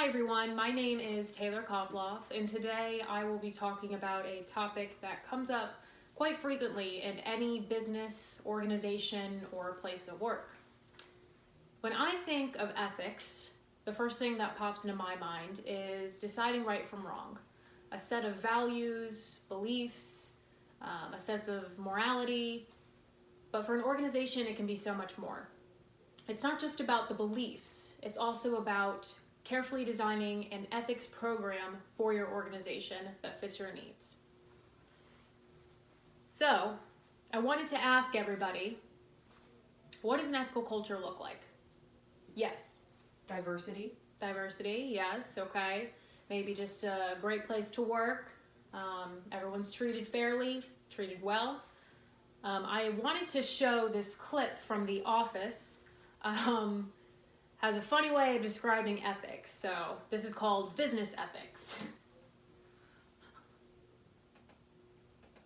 everyone, my name is Taylor Koploff, and today I will be talking about a topic that comes up quite frequently in any business, organization, or place of work. When I think of ethics, the first thing that pops into my mind is deciding right from wrong, a set of values, beliefs, a sense of morality, but for an organization it can be so much more. It's not just about the beliefs, it's also about carefully designing an ethics program for your organization that fits your needs. So, I wanted to ask everybody, what does an ethical culture look like? Yes. Diversity. Diversity, yes, okay. Maybe just a great place to work. Everyone's treated fairly, treated well. I wanted to show this clip from The Office. Has a funny way of describing ethics. So this is called business ethics.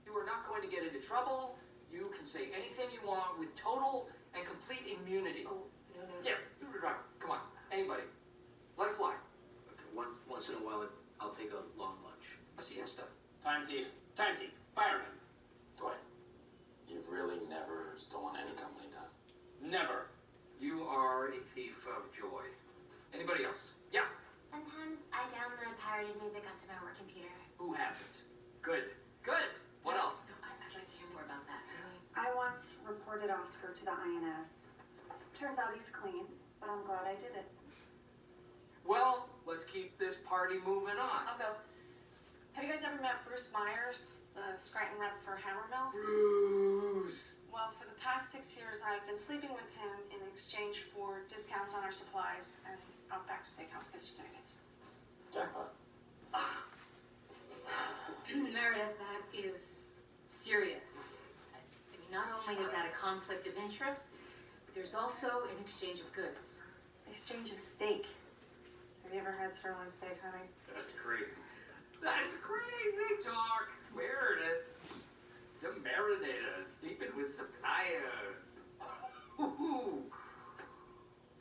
You are not going to get into trouble. You can say anything you want with total and complete immunity. Oh, no. Here, come on, anybody. Let it fly. Okay, once in a while, I'll take a long lunch. A siesta. Time thief, fire him. Dwight, you've really never stolen any company time. Never. You are a thief of joy. Anybody else? Yeah. Sometimes I download pirated music onto my work computer. Who hasn't? Good. Good. What else? No, I'd like to hear more about that. I once reported Oscar to the INS. Turns out he's clean, but I'm glad I did it. Well, let's keep this party moving on. I'll go. Have you guys ever met Bruce Myers, the Scranton rep for Hammermill? Bruce. Well, for the past 6 years, I've been sleeping with him in exchange for discounts on our supplies and Outback Steakhouse gift certificates. Jackpot. Meredith, that is serious. I mean, not only is that a conflict of interest, but there's also an exchange of goods. Exchange of steak. Have you ever had sirloin steak, honey? That's crazy. That's crazy talk. Meredith. The marinator sleeping with suppliers. Ooh.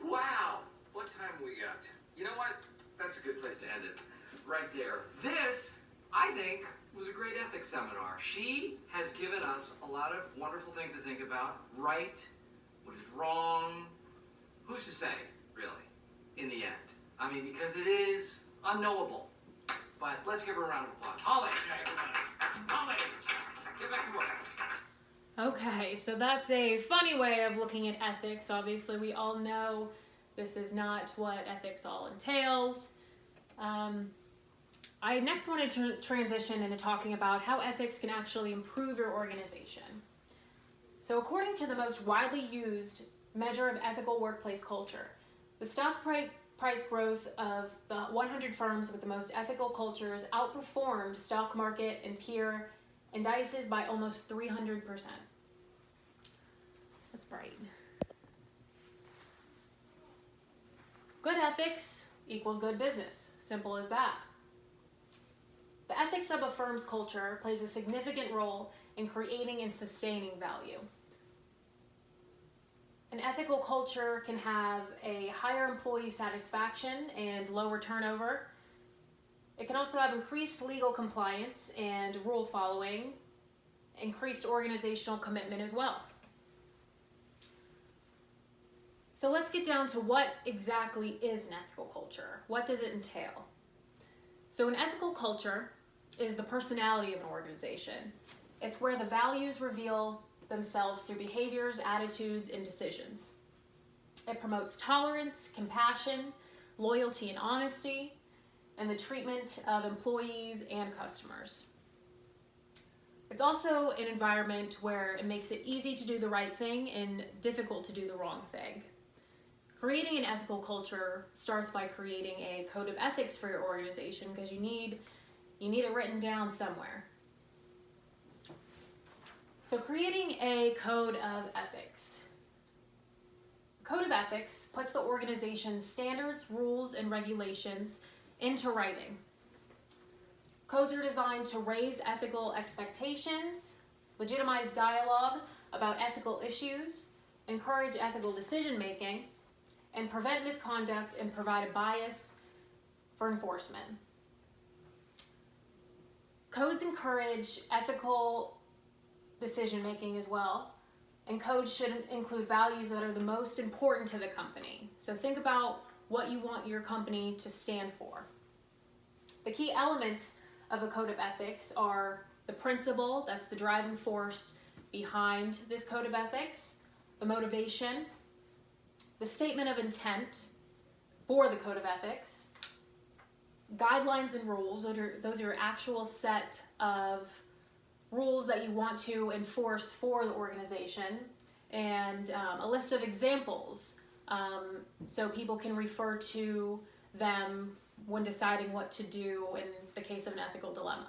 Wow. What time we got? You know what? That's a good place to end it. Right there. This, I think, was a great ethics seminar. She has given us a lot of wonderful things to think about. Right, what is wrong. Who's to say, really, in the end? I mean, because it is unknowable. But let's give her a round of applause. Holly, everybody. Holly, get back to work. Okay, so that's a funny way of looking at ethics. Obviously, we all know this is not what ethics all entails. I next wanted to transition into talking about how ethics can actually improve your organization. So according to the most widely used measure of ethical workplace culture, the stock price growth of the 100 firms with the most ethical cultures outperformed stock market and peer indices by almost 300%. That's bright. Good ethics equals good business. Simple as that. The ethics of a firm's culture plays a significant role in creating and sustaining value. An ethical culture can have a higher employee satisfaction and lower turnover. It can also have increased legal compliance and rule following, increased organizational commitment as well. So let's get down to what exactly is an ethical culture. What does it entail? So an ethical culture is the personality of an organization. It's where the values reveal themselves through behaviors, attitudes, and decisions. It promotes tolerance, compassion, loyalty, and honesty, and the treatment of employees and customers. It's also an environment where it makes it easy to do the right thing and difficult to do the wrong thing. Creating an ethical culture starts by creating a code of ethics for your organization because you need it written down somewhere. So creating a code of ethics. A code of ethics puts the organization's standards, rules, and regulations into writing. Codes are designed to raise ethical expectations, legitimize dialogue about ethical issues, encourage ethical decision-making, and prevent misconduct and provide a bias for enforcement. Codes encourage ethical decision making as well, and codes should include values that are the most important to the company. So think about what you want your company to stand for. The key elements of a code of ethics are the principle, that's the driving force behind this code of ethics, the motivation, the statement of intent for the code of ethics, guidelines and rules. Those are your actual set of rules that you want to enforce for the organization, and a list of examples so people can refer to them when deciding what to do in the case of an ethical dilemma.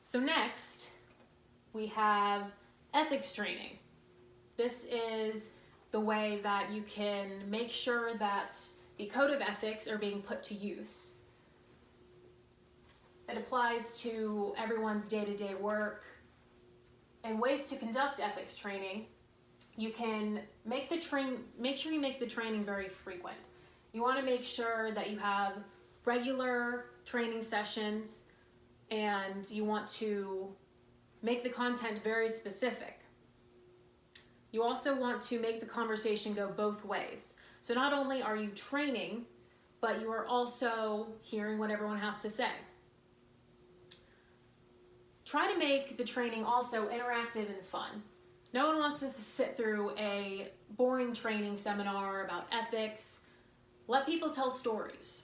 So next, we have ethics training. This is the way that you can make sure that the code of ethics are being put to use. It applies to everyone's day-to-day work. And ways to conduct ethics training, you can make sure you make the training very frequent. You want to make sure that you have regular training sessions, and you want to make the content very specific. You also want to make the conversation go both ways. So not only are you training, but you are also hearing what everyone has to say. Try to make the training also interactive and fun. No one wants to sit through a boring training seminar about ethics. Let people tell stories.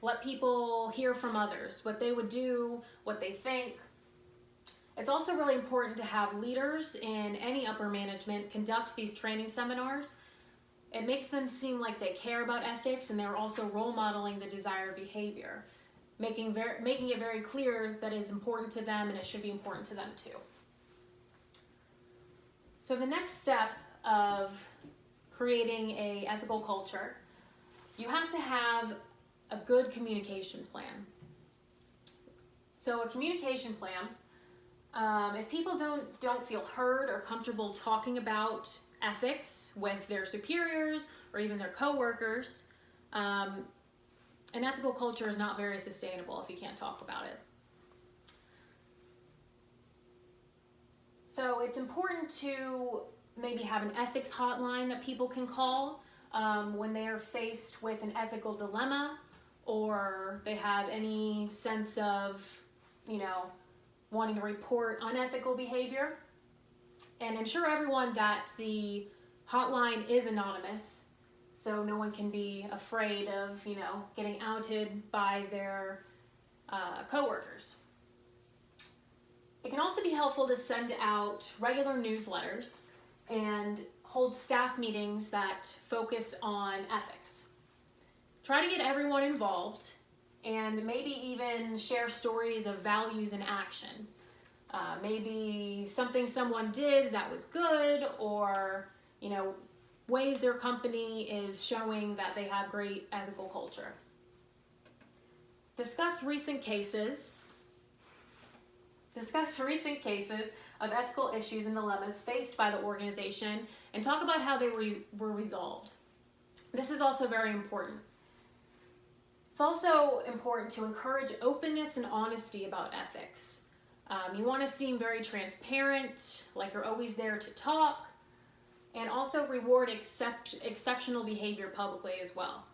Let people hear from others, what they would do, what they think. It's also really important to have leaders in any upper management conduct these training seminars. It makes them seem like they care about ethics, and they're also role modeling the desired behavior, making it very clear that it is important to them and it should be important to them too. So the next step of creating an ethical culture, you have to have a good communication plan. So a communication plan, if people don't feel heard or comfortable talking about ethics with their superiors or even their coworkers, an ethical culture is not very sustainable if you can't talk about it. So it's important to maybe have an ethics hotline that people can call when they are faced with an ethical dilemma, or they have any sense of, wanting to report unethical behavior. And ensure everyone that the hotline is anonymous, so no one can be afraid of, getting outed by their coworkers. It can also be helpful to send out regular newsletters and hold staff meetings that focus on ethics. Try to get everyone involved and maybe even share stories of values in action. Maybe something someone did that was good, or, ways their company is showing that they have great ethical culture. Discuss recent cases of ethical issues and dilemmas faced by the organization and talk about how they were resolved. This is also very important. It's also important to encourage openness and honesty about ethics. You want to seem very transparent, like you're always there to talk, and also reward exceptional behavior publicly as well.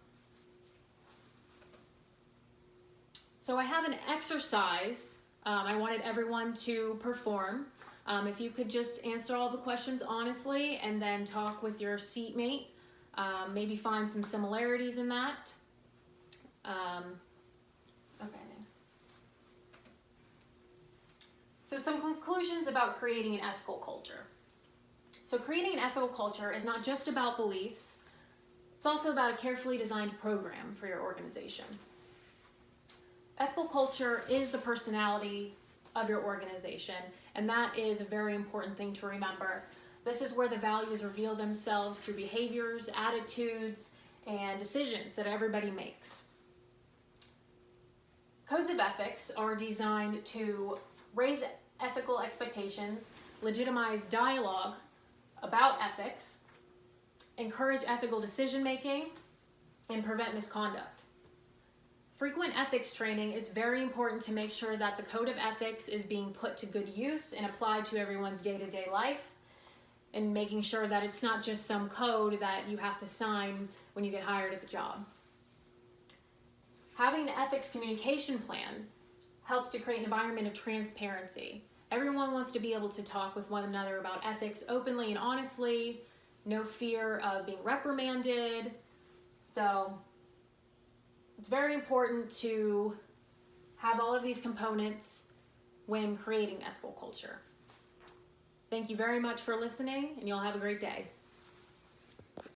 So I have an exercise I wanted everyone to perform. If you could just answer all the questions honestly and then talk with your seatmate, maybe find some similarities in that. Okay, thanks. So some conclusions about creating an ethical culture. So creating an ethical culture is not just about beliefs, it's also about a carefully designed program for your organization. Ethical culture is the personality of your organization, and that is a very important thing to remember. This is where the values reveal themselves through behaviors, attitudes, and decisions that everybody makes. Codes of ethics are designed to raise ethical expectations, legitimize dialogue about ethics, encourage ethical decision-making, and prevent misconduct. Frequent ethics training is very important to make sure that the code of ethics is being put to good use and applied to everyone's day-to-day life, and making sure that it's not just some code that you have to sign when you get hired at the job. Having an ethics communication plan helps to create an environment of transparency. Everyone wants to be able to talk with one another about ethics openly and honestly, no fear of being reprimanded. So it's very important to have all of these components when creating ethical culture. Thank you very much for listening, and y'all have a great day.